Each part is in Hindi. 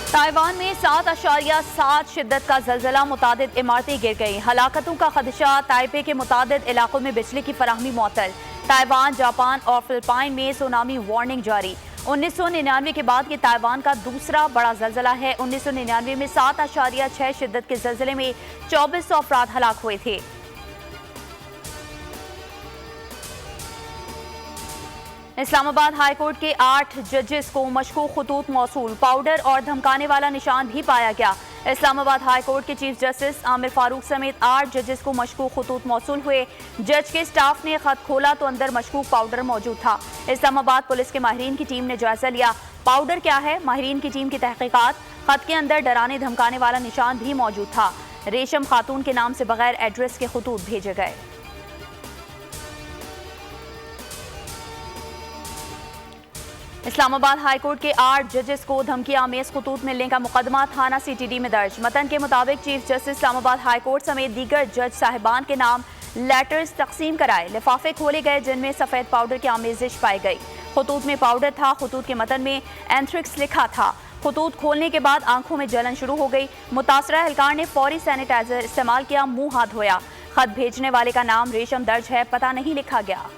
ताइवान में 7.7 शिद्दत का ज़लज़ला, मुतादिद इमारतें गिर गई। हलाकतों का खदशा, ताइपे के मुतादिद इलाकों में बिजली की फराहमी मुअत्तल। ताइवान, जापान और फिलिपाइन में सुनामी वार्निंग जारी। 1999 के बाद ये ताइवान का दूसरा बड़ा ज़लज़ला है। 1999 में 7.6 शिद्दत के ज़लज़ले में 2400 अफराद हलाक हुए थे। इस्लामाबाद हाई कोर्ट के 8 जजेस को मशकूक खतूत मौसूल, पाउडर और धमकाने वाला निशान भी पाया गया। इस्लामाबाद हाई कोर्ट के चीफ जस्टिस आमिर फारूक समेत 8 जजेस को मशकूक खतूत मौसूल हुए। जज के स्टाफ ने खत खोला तो अंदर मशकूक पाउडर मौजूद था। इस्लामाबाद पुलिस के माहिरीन की टीम ने जायजा लिया। पाउडर क्या है, माहिरीन की टीम की तहकीकात। खत के अंदर डराने धमकाने वाला निशान भी मौजूद था। रेशम खातून के नाम से बगैर एड्रेस के खतूत भेजे गए। इस्लामाबाद हाई कोर्ट के 8 जजेस को धमकी आमेज खतूत मिलने का मुकदमा थाना CTD में दर्ज। मतन के मुताबिक chief justice Islamabad high court समेत दीगर जज साहिबान के नाम लेटर्स तकसीम कराए। लिफाफे खोले गए जिनमें सफ़ेद पाउडर की आमेजिश पाई गई। खतूत में पाउडर था। खतूत के मतन में एंथ्रिक्स लिखा था। खतूत खोलने के बाद आंखों में जलन शुरू हो गई। मुतासरा एहलकार ने फौरी सैनिटाइजर इस्तेमाल किया, मुंह हाथ धोया। खत भेजने वाले का नाम रेशम दर्ज है, पता नहीं लिखा गया।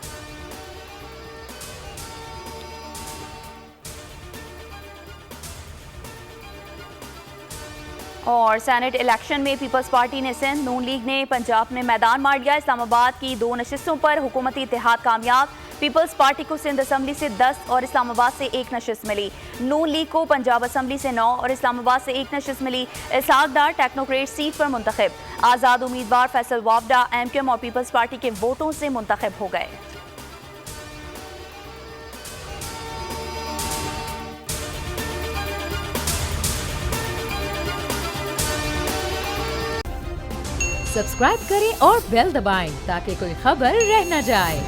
और सेनेट इलेक्शन में पीपल्स पार्टी ने सिंध, नून लीग ने पंजाब में मैदान मार दिया। इस्लामाबाद की 2 नशिस्तों पर हुकूमती इत्तेहाद कामयाब। पीपल्स पार्टी को सिंध असम्बली से 10 और इस्लामाबाद से 1 नशिस्त मिली। नून लीग को पंजाब असम्बली से 9 और इस्लामाबाद से 1 नशिस्त मिली। इसहाक डार टेक्नोक्रेट सीट पर मुंतखब। आज़ाद उम्मीदवार फैसल वावडा MQM और पीपल्स पार्टी के वोटों से मुंतखब हो गए। सब्सक्राइब करें और बेल दबाएं ताकि कोई खबर रह न जाए।